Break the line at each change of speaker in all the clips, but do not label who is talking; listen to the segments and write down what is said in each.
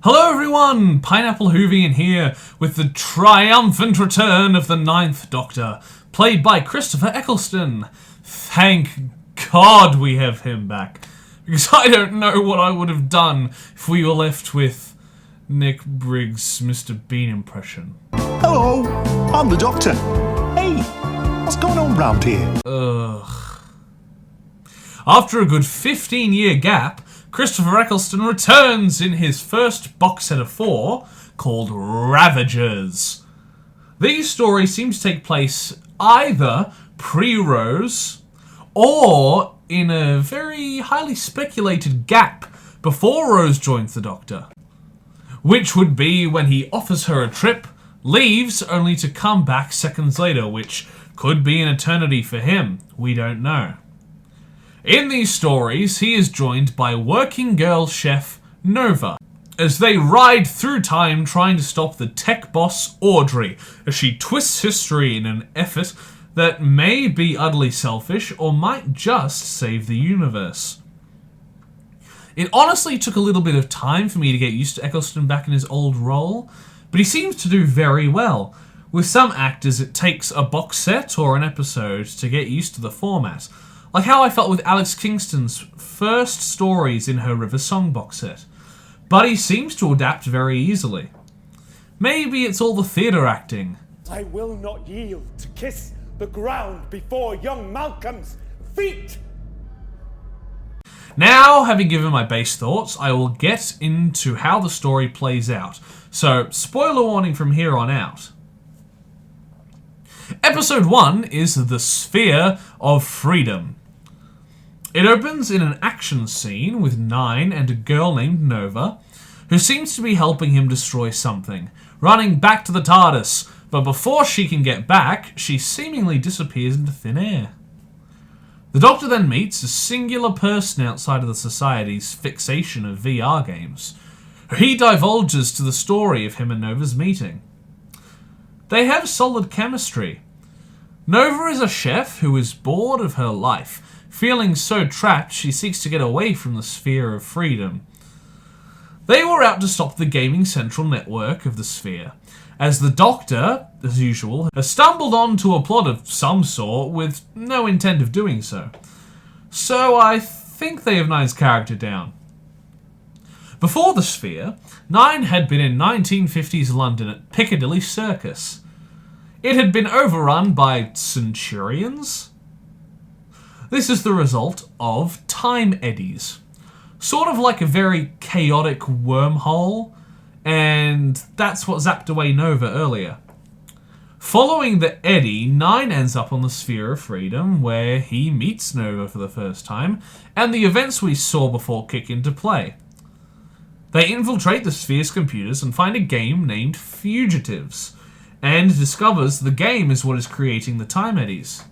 Hello everyone, Pineapple Whovian here with the triumphant return of the Ninth Doctor, played by Christopher Eccleston. Thank God we have him back, because I don't know what I would have done if we were left with Nick Briggs' Mr. Bean impression.
Hello, I'm the Doctor. Hey, what's going on round here?
After a good 15-year gap, Christopher Eccleston returns in his first box set of 4, called Ravagers. These stories seem to take place either pre-Rose, or in a very highly speculated gap before Rose joins the Doctor, which would be when he offers her a trip, leaves, only to come back seconds later, which could be an eternity for him. We don't know. In these stories, he is joined by working girl chef Nova, as they ride through time trying to stop the tech boss Audrey, as she twists history in an effort that may be utterly selfish or might just save the universe. It honestly took a little bit of time for me to get used to Eccleston back in his old role, but he seems to do very well. With some actors, it takes a box set or an episode to get used to the format, like how I felt with Alex Kingston's first stories in her River Song box set. But he seems to adapt very easily. Maybe it's all the theatre acting.
I will not yield to kiss the ground before young Malcolm's feet!
Now, having given my base thoughts, I will get into how the story plays out. So, spoiler warning from here on out. Episode 1 is The Sphere of Freedom. It opens in an action scene with Nine and a girl named Nova, who seems to be helping him destroy something, running back to the TARDIS, but before she can get back, she seemingly disappears into thin air. The Doctor then meets a singular person outside of the Society's fixation of VR games. He divulges to the story of him and Nova's meeting. They have solid chemistry. Nova is a chef who is bored of her life. Feeling so trapped, she seeks to get away from the Sphere of Freedom. They were out to stop the gaming central network of the Sphere, as the Doctor, as usual, has stumbled onto a plot of some sort with no intent of doing so. So I think they have Nine's character down. Before the Sphere, Nine had been in 1950s London at Piccadilly Circus. It had been overrun by centurions. This is the result of time eddies. Sort of like a very chaotic wormhole, and that's what zapped away Nova earlier. Following the eddy, Nine ends up on the Sphere of Freedom, where he meets Nova for the first time, and the events we saw before kick into play. They infiltrate the Sphere's computers and find a game named Fugitives, and discovers the game is what is creating the time eddies.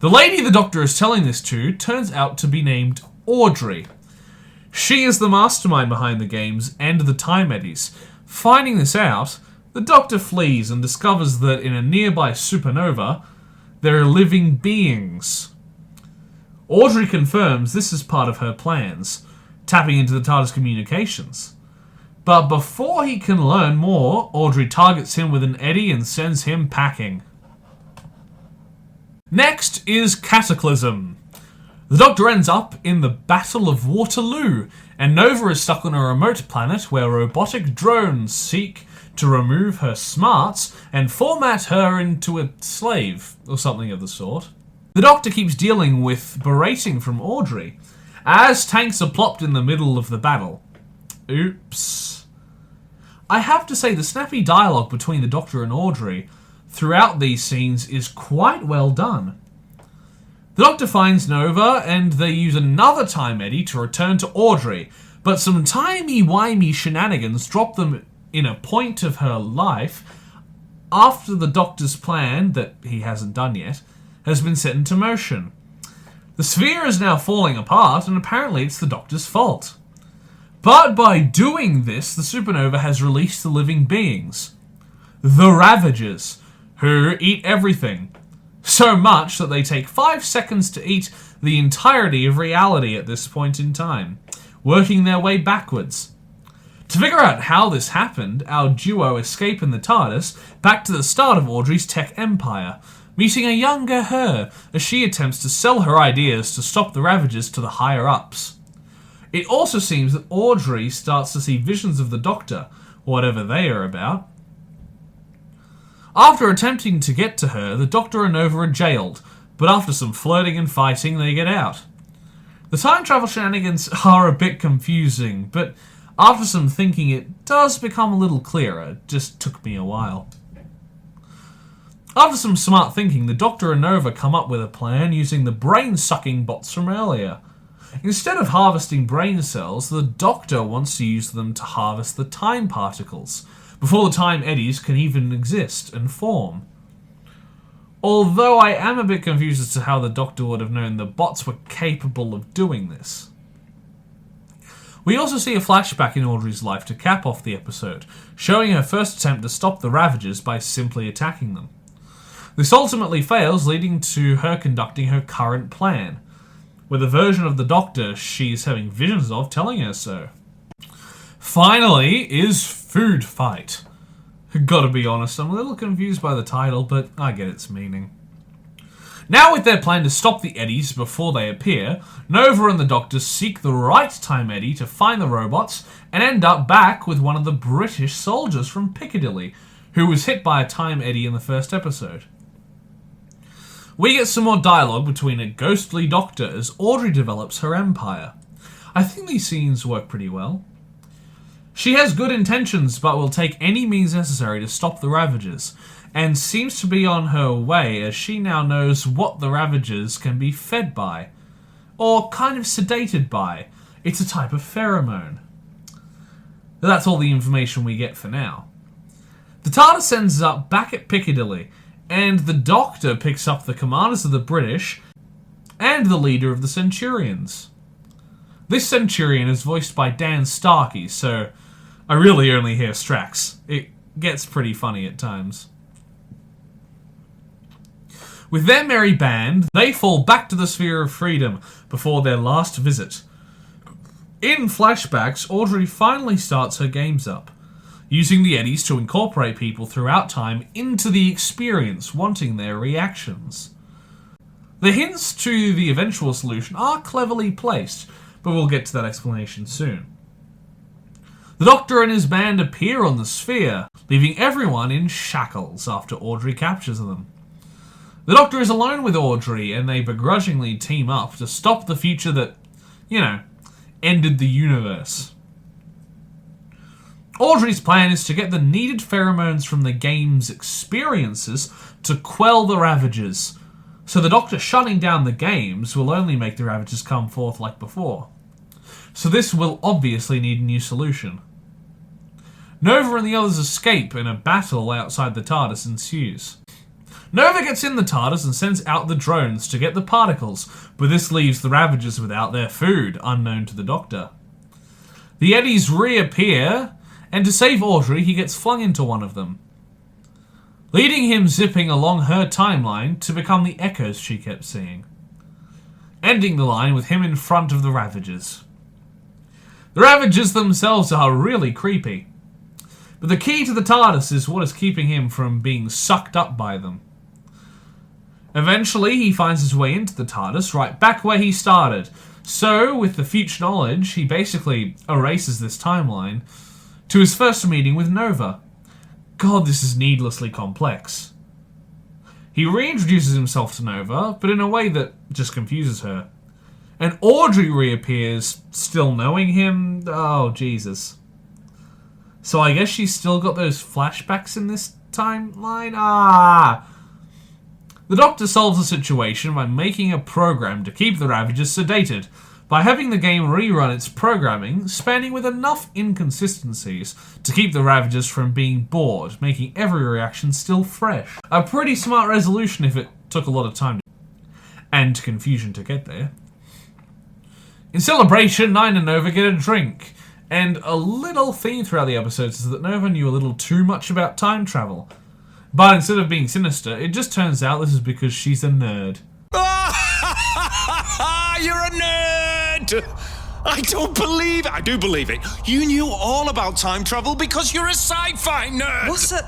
The lady the Doctor is telling this to turns out to be named Audrey. She is the mastermind behind the games and the time eddies. Finding this out, the Doctor flees and discovers that in a nearby supernova, there are living beings. Audrey confirms this is part of her plans, tapping into the TARDIS communications. But before he can learn more, Audrey targets him with an eddy and sends him packing. Next is Cataclysm. The Doctor ends up in the Battle of Waterloo, and Nova is stuck on a remote planet where robotic drones seek to remove her smarts and format her into a slave, or something of the sort. The Doctor keeps dealing with berating from Audrey, as tanks are plopped in the middle of the battle. Oops. I have to say, the snappy dialogue between the Doctor and Audrey throughout these scenes is quite well done. The Doctor finds Nova, and they use another time eddy to return to Audrey, but some timey-wimey shenanigans drop them in a point of her life after the Doctor's plan, that he hasn't done yet, has been set into motion. The Sphere is now falling apart, and apparently it's the Doctor's fault. But by doing this, the supernova has released the living beings, the Ravagers, who eat everything. So much that they take 5 seconds to eat the entirety of reality at this point in time, working their way backwards. To figure out how this happened, our duo escape in the TARDIS back to the start of Audrey's tech empire, meeting a younger her as she attempts to sell her ideas to stop the Ravagers to the higher-ups. It also seems that Audrey starts to see visions of the Doctor, whatever they are about. After attempting to get to her, the Doctor and Nova are jailed, but after some flirting and fighting, they get out. The time travel shenanigans are a bit confusing, but after some thinking it does become a little clearer. It just took me a while. After some smart thinking, the Doctor and Nova come up with a plan using the brain-sucking bots from earlier. Instead of harvesting brain cells, the Doctor wants to use them to harvest the time particles, before the time eddies can even exist and form. Although I am a bit confused as to how the Doctor would have known the bots were capable of doing this. We also see a flashback in Audrey's life to cap off the episode, showing her first attempt to stop the Ravagers by simply attacking them. This ultimately fails, leading to her conducting her current plan, with a version of the Doctor she's having visions of telling her so. Finally is Food Fight. Gotta be honest, I'm a little confused by the title, but I get its meaning. Now with their plan to stop the eddies before they appear, Nova and the Doctor seek the right time eddy to find the robots and end up back with one of the British soldiers from Piccadilly, who was hit by a time eddy in the first episode. We get some more dialogue between a ghostly Doctor as Audrey develops her empire. I think these scenes work pretty well. She has good intentions, but will take any means necessary to stop the Ravagers, and seems to be on her way as she now knows what the Ravagers can be fed by, or kind of sedated by. It's a type of pheromone. That's all the information we get for now. The TARDIS ends up back at Piccadilly, and the Doctor picks up the commanders of the British and the leader of the Centurions. This Centurion is voiced by Dan Starkey, so I really only hear Strax. It gets pretty funny at times. With their merry band, they fall back to the Sphere of Freedom before their last visit. In flashbacks, Audrey finally starts her games up, using the eddies to incorporate people throughout time into the experience, wanting their reactions. The hints to the eventual solution are cleverly placed, but we'll get to that explanation soon. The Doctor and his band appear on the sphere, leaving everyone in shackles after Audrey captures them. The Doctor is alone with Audrey, and they begrudgingly team up to stop the future that, ended the universe. Audrey's plan is to get the needed pheromones from the game's experiences to quell the Ravagers, so the Doctor shutting down the games will only make the Ravagers come forth like before. So this will obviously need a new solution. Nova and the others escape, and a battle outside the TARDIS ensues. Nova gets in the TARDIS and sends out the drones to get the particles, but this leaves the Ravagers without their food, unknown to the Doctor. The eddies reappear, and to save Audrey, he gets flung into one of them, leading him zipping along her timeline to become the echoes she kept seeing, ending the line with him in front of the Ravagers. The Ravagers themselves are really creepy, but the key to the TARDIS is what is keeping him from being sucked up by them. Eventually, he finds his way into the TARDIS, right back where he started. So, with the future knowledge, he basically erases this timeline to his first meeting with Nova. God, this is needlessly complex. He reintroduces himself to Nova, but in a way that just confuses her. And Audrey reappears, still knowing him. Oh, Jesus. So I guess she's still got those flashbacks in this timeline? The Doctor solves the situation by making a program to keep the Ravagers sedated, by having the game rerun its programming, spanning with enough inconsistencies to keep the Ravagers from being bored, making every reaction still fresh. A pretty smart resolution if it took a lot of time and confusion to get there. In celebration, Nine and Nova get a drink, and a little theme throughout the episodes is that Nova knew a little too much about time travel. But instead of being sinister, it just turns out this is because she's a nerd.
You're a nerd!
I don't believe it. I do believe it. You knew all about time travel because you're a sci-fi nerd.
What's a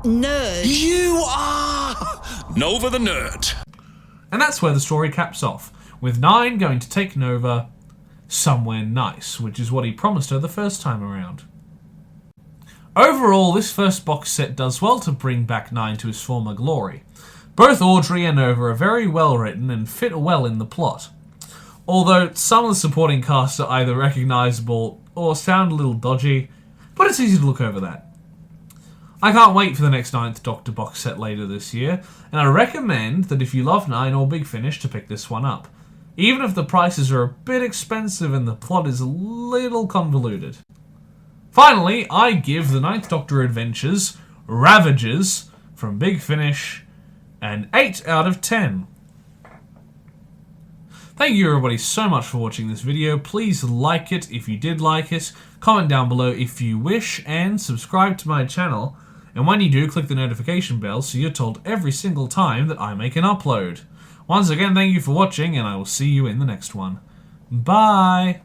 nerd?
You are Nova the nerd.
And that's where the story caps off, with 9 going to take Nova somewhere nice, which is what he promised her the first time around. Overall, this first box set does well to bring back 9 to his former glory. Both Audrey and Nova are very well written and fit well in the plot. Although some of the supporting cast are either recognisable or sound a little dodgy, but it's easy to look over that. I can't wait for the next 9th Doctor box set later this year, and I recommend that if you love 9 or Big Finish to pick this one up, even if the prices are a bit expensive and the plot is a little convoluted. Finally, I give the 9th Doctor Adventures, Ravagers, from Big Finish, an 8 out of 10. Thank you everybody so much for watching this video. Please like it if you did like it, comment down below if you wish, and subscribe to my channel. And when you do, click the notification bell so you're told every single time that I make an upload. Once again, thank you for watching, and I will see you in the next one. Bye!